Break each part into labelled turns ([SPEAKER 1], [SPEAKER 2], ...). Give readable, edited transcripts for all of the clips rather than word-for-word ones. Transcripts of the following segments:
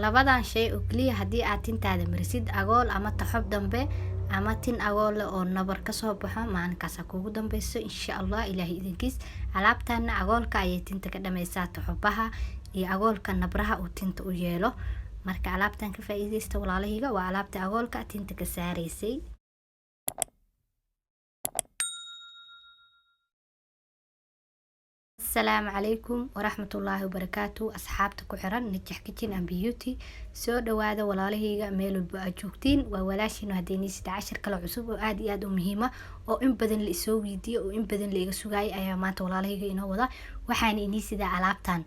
[SPEAKER 1] labadan shay oo kaliya haddii aad tintaada marisid agool ama taxob dambe ama tin agool leh oo nabar ka soo baxo maalinkaas kuugu dambeyso insha Allah ilaahay idinkiis. Alaabtana agoolka ayay tinta ka dhameysaa taxobaha iyo agoolka nabraha uu tinta u yeelo. Marka alaabtan ka faa'iideysta walaalahiga waa alaabta agoolka tinta ka saareysay. السلام عليكم ورحمة الله وبركاته أصحابتك وحران نجح كيتين أم بيوتي سو دوادا والالهيغا ميلو البقى جوكتين وولاشين هديني 16 كلا عصوب وآدي مهمة oo in badan la isoo weydiiyo oo in badan la iga sugay ayaa maanta walaalahayga inoo wada waxaan inii sida alaabtan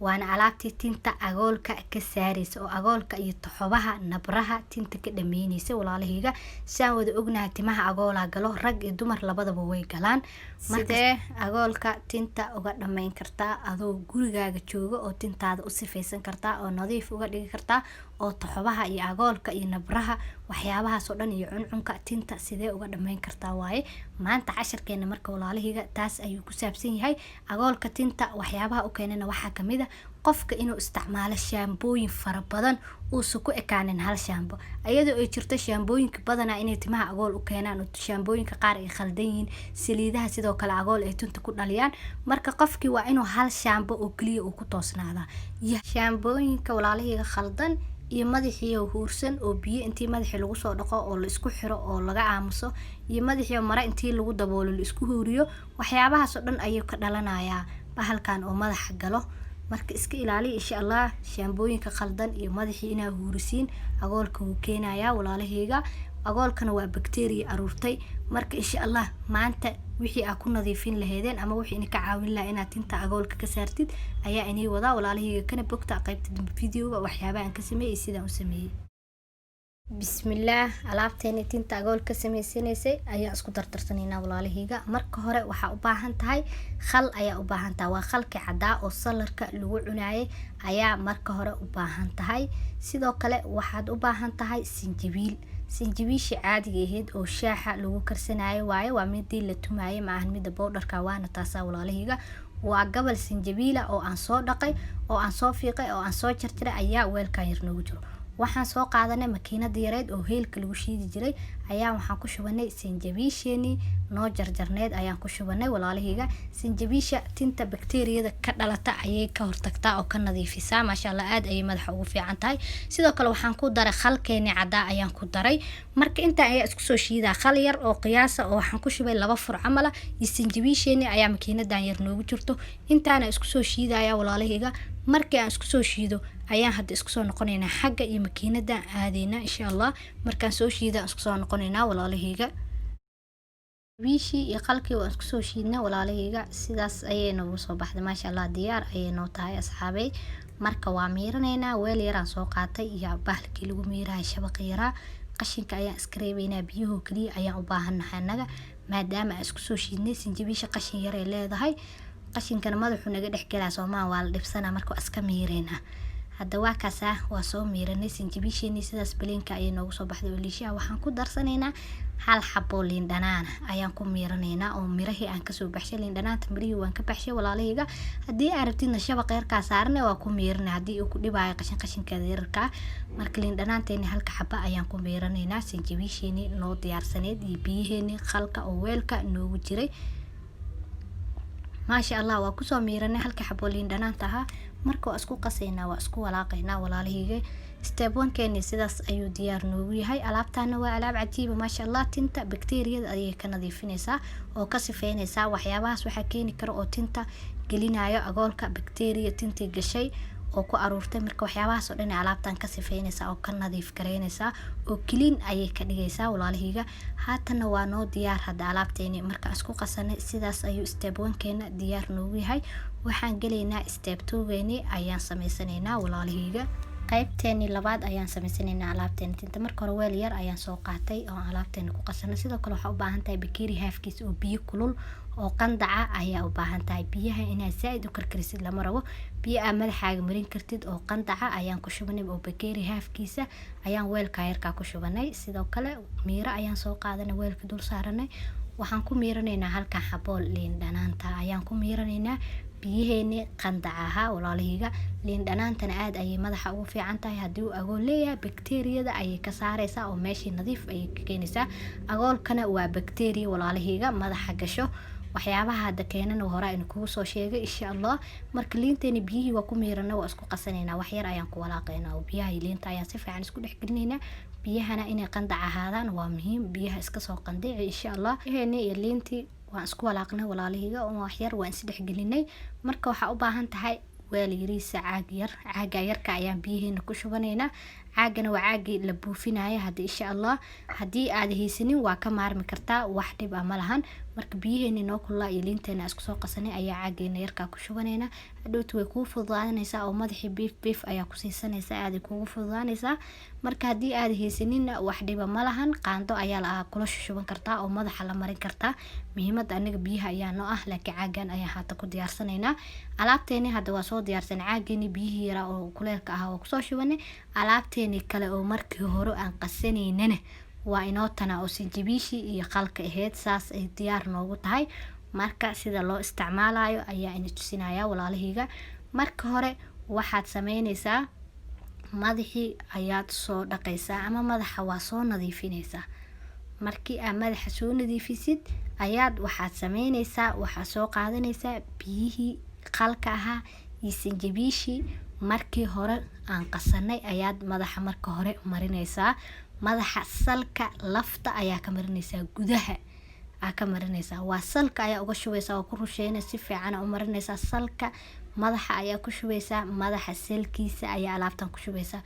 [SPEAKER 1] waana alaabtii tinta agoolka ka saaraysa oo agoolka iyo taxobaha nabraha tinta ka dhameynaysa walaalahayga saan wada ognahay timaha agoola galo rag iyo dumar labadaba way galaan sidee agoolka tinta uga dhameyn kartaa adoo gurigaaga jooga oo tintaada u sifaysan kartaa oo nadiif uga dhigi kartaa oo taxobaha iyo agoolka iyo nabraha waxyaabahaas oo dhan iyo cuncunka tinta sidee uga dhameyn kartaa waaye maanta casharkeena marka walaalahayga taas ayuu ku saabsan yahay agoolka tinta waxyaabaha u keenana waxa kamid ah qofka inuu isticmaalo shaambooyin fara badan oo ku ekaanin hal shaambo ayadoo ay jirto shaambooyinka badan inay timaha agool u keenaan oo shaambooyinka qaar ay khaldan yihiin saliidaha sidoo kale agool ay tinta ku dhaliyaan marka qofkii waa inuu hal shaambo oo kaliya uu ku toosnaada shaambooyinka walaalahayga khaldan iyo madaxii oo huursan oo biyo intii madaxii lagu soo dhaqo oo la isku xiro oo laga aamuso iyo madaxii mara intii lagu daboolo la isku huuriyo waxyaabahaas oo dhan ayuu ka dhalanayaa bahalkan oo madaxa galo marka iska ilaali insha Allah shaambooyinka khaldan iyo madaxii inaa huurisiin agoolka uu keenayaa walaalahayga agoolkana waa bacteria aruurtay marka insha Allah maanta wixii aad ku nadiifin lahaydeen ama wixii ka caawin lahaa inaad tinta agoolka ka saartid ayaa inii wada walaalahayga kana bogta qaybta videoga waxyaabaha aan ka sameeyay sidaan u sameeyay bismillaah alaabteena tinta agoolka sameysanaysay ayaa isku dardarsanayna walaalahayga marka hore waxa u baahan tahay khal ayaa u baahan tahay waa khalki cadaa oo salarka lagu cunaayay ayaa marka hore u baahan tahay sidoo kale waxaad u baahan tahay sinjibiishi caadiga ahayd oo shaaxa lagu karsanayo waaye waa midii la tumaayay ma ahan midda powderka waana taas walaalahayga waa gabal sinjibiila oo aan soo dhaqay oo aan soo fiiqay oo aan soo jarjaray ayaa weelkan yar noogu jiro waxaan soo qaadanay makiinada yareed oo heelka lagu shiidi jiray ayaa waxaan ku shubanay sinjibiisheeni noo jarjarneed ayaan ku shubanay walaalahayga sinjibiisha tinta bakteeriyada ka dhalata ayay ka hortagtaa oo ka nadiifisaa maasha Allah aad ay madaxa ugu fiican tahay sidoo kale waxaan ku daray khalkeeni cadaa ayaan ku daray marka inta ayaa isku soo shiidaa khal yar oo qiyaasa oo waxaan ku shubay 2 fur camal ah iyo sinjibiisheeni ayaa makiinadan yar noogu jirto intaana isku soo shiidaya walaalahayga markii aan isku soo shiido ayaan hadda isku soo noqonaynaa xagga iyo makiinada aadeyna insha Allah markaan soo shiido isku soo noqonaynaa walaalahayga wiishi iyo qalkii oo isku soo shiidna walaalahayga sidaas ayay noogu soo baxday maasha Allah diyaar ayay noo tahay asxaabay marka waa miiranaynaa weel yar aan soo qaatay iyo bahalkii lagu miirahay shabaq yara qashinka ayaan iska reebaynaa biyaha kaliya ayaan u baahanahay anaga maadaama aan isku soo shiidnay sinjibiisha qashin yar ay leedahay qashinkana madaxu naga dhex galaa Soomaa waa la dhibsanaa marka iska miireena hadda waa kaasa waa soo miiranay sinjibiisheeni sidaas baleenka ay noogu soo baxday waliisha waxaan ku darsanaynaa hal xabo liin dhanaan ayaan ku miiranaynaa oo mirahi aan ka soo baxshay liin dhanaanta mirihii waan ka baxshay walaalahayga hadii aad rabtid shaba qeyr ka saarnay waa ku miiranay hadii uu ku dhibaayo qashinkeeda yarka marka liin dhanaanteeni halka xaba ayaan ku miiranaynaa sinjibiisheeni noo diyaarsaneed iyo biyaheeni khalka oo weelka noogu jiray ما شاء الله وكسو ميرنا halka xabo liin dhanaantaha marka isku qasayna waa isku walaaqayna walaalahayga step 1 keeni sidaas ayuu diyaar noogu yahay alaabtaana waa alaab cajiib ma sha Allah tinta bakteeriyada ayay ka nadiifinaysaa oo ka sifeynaysaa waxyaabahaas waxa keeni karo oo tinta gelinayo agoolka bakteeriya tinta gashay oo ku aruurtay marka waxyaabahaas oo dhan alaabtan ka sifeynaysaa oo ka nadiif gareynaysaa oo clean ayay ka dhigaysaa walaalahayga haatana waa noo diyaar hada alaabteeni marka isku qasanay sidaas ayuu step 1 keena diyaar noogu yahay waxaan galeynaa step 2 geeni ayaan sameysanaynaa walaalahayga qaybteeni labaad ayaan sameysanaynaa alaabteeni tinta marka hore weel yar ayaan soo qaatay oo alaabteeni ku qasanay sidoo kale waxa u baahan tahay bakeeri halfkiis oo biyo kulul oo qandaca ayaa u baahan tahay biyaha inaad zaid u karkarisid lama rabo biyo aad madaxaaga marin kartid oo qandaca ayaan ku shubanay oo bakeeri halfkiisa ayaan weelka yarka ku shubanay sidoo kale miira ayaan soo qaadanay weelka dul saaranay waxaan ku miiranaynaa halka xabo liin dhanaanta ayaan ku miiranaynaa biyaheeni qandacaha walaalihiga liin dhanaantana aad ayay madaxa ugu fiican tahay haddii uu agool leeyahay bakteeriyada ayay ka saaraysaa oo meeshii nadiif ayay ka keenaysaa agoolkana waa bakteeriya walaalihiga madaxa gasho waxyaabaha hadda keenana hore aynu kugu soo sheegay insha Allah marka liinteeni biyihii waa ku miirana waa isku qasanayna wax yar ayaan ku walaaqaynaa oo biyaha liinta ayaan si fiican isku dhex gelinaynaa biyahana inay qandac ahaadaan waa muhiim biyaha iska soo qandici insha Allah biyaheeni iyo liintii waan isku walaaqnay walaalihiga oo wax yar waan is dhex gelinay marka waxa u baahan tahay weel yariisa caaga yarka ayaan biyaheena ku shubanaynaa caagana waa caagi la buufinayo hadii insha Allah hadii aad haysanin waa ka maarmi kartaa wax dhib ah ma lahan marka biyaheena noo kulaa iyo liinteena isku soo qasanay ayaa caageena yarka ku shubanaynaa hadhowtu way ku fududaanaysaa oo madaxii beef ayaa ku siisanaysaa aad kugu fududaanaysaa marka hadii aad haysanin wax dhib ah ma lahan qaando ayaa la kula shuban kartaa oo madaxa la marin kartaa muhiimada anaga biyaha ayaa noo ah laakiin caagan ayaa hada ku diyaarsanaynaa alaabteena hada waa soo diyaarsan caageeni biyihii yara oo kuleelka ah oo ku soo shubanay alaabteeni kale oo markii hore aan qasanaynana waa inoo tana oo sinjibiishi iyo qalka aheyd saas ay diyaar noogu tahay marka sida loo isticmaalayo ayaa ina tusinaya walaalihiga marka hore waxaad sameynaysaa madaxii ayaad soo dhaqaysaa ama madaxa waa soo nadiifinaysaa markii aad madaxa soo nadiifisid ayaad waxaad sameynaysaa waxaad soo qaadanaysaa biyihii qalka ahaa iyo sinjibiishi markii hore aan qasanay ayaad madaxa marka hore marinaysaa madaxa salka lafta ayaa ka marinaysaa gudaha ka marinaysaa waa salka ayaa uga shubaysaa oo ku rusheynaysaa si fiican u marinaysaa salka madaxa ayaa ku shubaysaa madaxa salkiisa ayaa alaabtan ku shubaysaa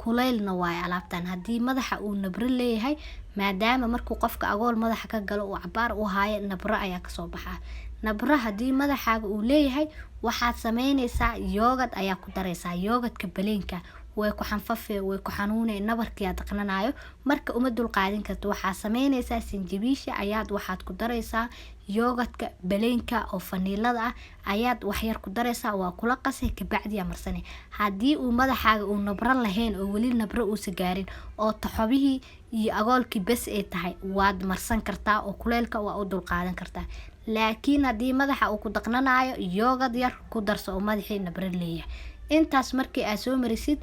[SPEAKER 1] kuleylna waa alaabtan hadii madaxa uu nabro leeyahay maadaama markuu qofka agool madaxa ka galo uu cabaar u haayo nabro ayaa ka soo baxaa nabro hadii madaxaaga uu leeyahay waxaad sameynaysaa yoogad ayaa ku daraysaa yoogadka baleenka way ku xanfafee way ku xanuunay nabarkii aad dhaqnanayo marka uma dul qaadin karto waxaad sameynaysaa sinjibiisha ayaad waxaad ku daraysaa yoogadka baleenka oo faniilada ah ayaad wax yar ku daraysaa waa kula qasay ka bacdi marsanay hadii uu madaxaaga uu nabro lahayn oo wali nabro uu sagaarin oo taxobihii iyo agoolkii bas ay tahay waad marsan kartaa oo kuleelka waa u dul qaadan kartaa laakiin hadii madaxa uu ku dhaqnanayo yoogad yar ku darso oo madaxii nabro leeyahay intaas markii aad soo marisid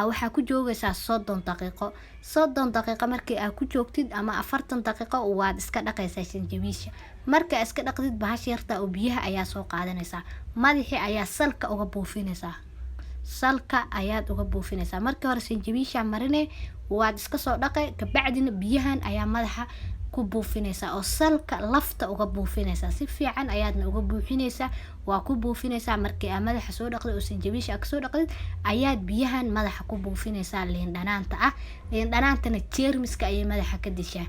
[SPEAKER 1] waxaa ku joogaysaa 30 daqiiqo markii aad ku joogtid ama 40 daqiiqo waad iska dhaqaysaa sinjibiisha marka iska dhaqdid bahash yarta oo biyaha ayaa soo qaadanaysaa madaxii ayaa salka uga buufinaysaa markii hore sinjibiisha marine waad iska soo dhaqay ka bacdina biyahan ayaa madaxa ku buufinaysaa oo salka lafta uga buufinaysaa si fiican ayaadna uga buuxinaysaa waa ku buufinaysaa markii aad madaxa soo dhaqday oo sinjibiisha ka soo dhaqdid ayaad biyahan madaxa ku buufinaysaa liin dhanaantana jeermiska ayay madaxa ka dishaa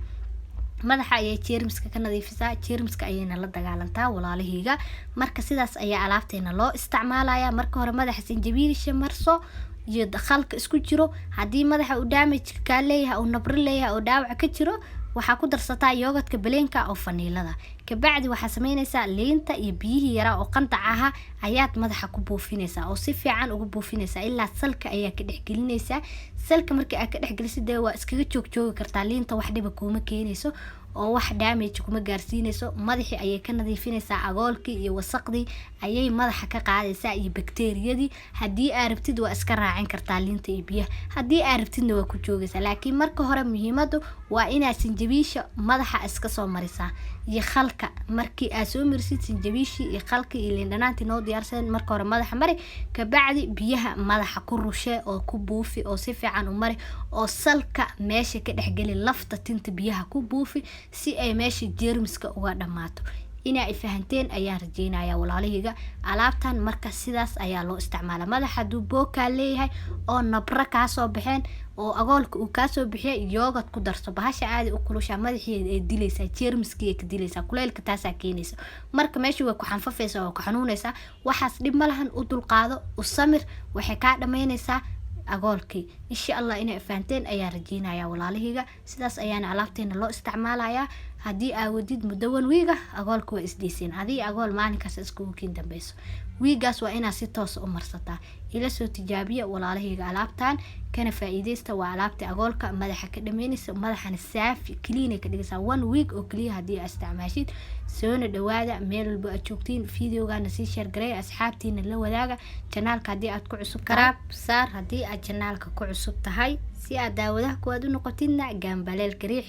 [SPEAKER 1] madaxa ayay jeermiska ka nadiifisaa jeermiska ayayna la dagaalantaa walaalihiga marka sidaas ayaa alaabteena loo isticmaalayaa marka hore madaxa sinjibiisha marso iyo qalka isku jiro hadii madaxa uu damage ka leeyahay oo nabro leeyahay oo dhaawac ka jiro waxaa ku darsataa yoogadka baleenka oo faniilada ka bacdi waxaa sameynaysaa liinta iyo biyihii yara oo qandac aha ayaad madaxa ku buufinaysaa oo si fiican ugu buufinaysaa ilaa salka ayaa ka dhexgelinaysaa salka markii aad ka dhexgelisid waa iskaga joogi kartaa liinta wax dhiba kuma keenayso oo wax damage kuma gaarsiinayso madaxii ayay ka nadiifinaysaa agoolkii iyo wasaqdii ayay madaxa ka qaadaysaa iyo bakteeriyadii hadii aad rabtid waa iska raacin kartaa liinta iyo biyaha hadii aad rabtidna waa ku joogaysaa laakiin marka hore muhiimadu waa inaad sinjibiisha madaxa iska soo marisaa iyo khalka markii aad soo marisid sinjibiishi iyo khalka iyo liin dhanaantii noo diyaarsan marka hore madaxa mari ka bacdi biyaha madaxa ku rushee oo ku buufi oo si fiican u mari oo salka meesha ka dhexgeli lafta tinta biyaha ku buufi si ay meesha jeermiska uga dhamaato inaa fahanteen ayaan rajeynayaa walaalihiga alaabtan marka sidaas ayaa loo isticmaalaa madaxa duu booka leeyahay oo nabra ka soo baxeen oo agoolka uu ka soo bixiyay yoogad ku darso bahasha aad u kulusha madaxii ay dilaysaa jeermiskii ay ka dilaysaa kuleelka taas keenaysa marka meesha way ku xanfafaysaa oo ku xanuunaysaa waxaas dhib ma lahan u dul qaado u samir waxay ka dhameynaysaa agoolkii insha Allah inay fahanteen ayaa rajeynayaa walaalihiga sidaas ayaana alaabteena loo isticmaalayaa haddii aa wadid muddo 1 wiiga agoolka waa isdhiiseen adii agool maalinkaas iskugu kiin dambayso wiigaas waa inaad si toos u marsataa ila soo tijaabiya walaalahayga alaabtaan kana faa'iideysta waa alaabta agoolka madaxa ka dhameynaysa madaxana saafi clean ka dhigaysa 1 week oo kaliya haddii aad isticmaashid soona dhawaada meel walba aad joogtiin videogaana sii share garay asxaabtiina la wadaaga channelka haddii aad ku cusub tahay saar haddii aad channelka ku cusub tahay si aad daawadaha ku aad u noqotidna gambaleel kariix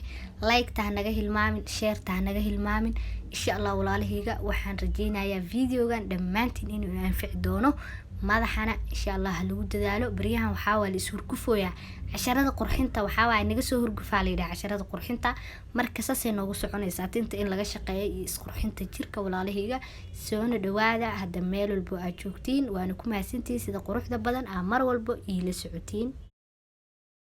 [SPEAKER 1] like taa naga hilmaamin share taa naga hilmaamin insha Allah walaalahayga waxaan rajeynayaa videogan dhamaantiin inuu anfici doono madaxana insha Allah lagu dadaalo bariyahan waxa waa la isur kufooya casharada qurxinta waxa waa naga soo hurgufaa leeyahay casharada qurxinta marka saasay noogu soconaysaa tinta in laga shaqeeyo iyo isqurxinta jirka walaalahayga soona dhawaada hadda meel walba aad joogtiin waana ku mahadsantihiin sida quruxda badan mar walba ila socotiin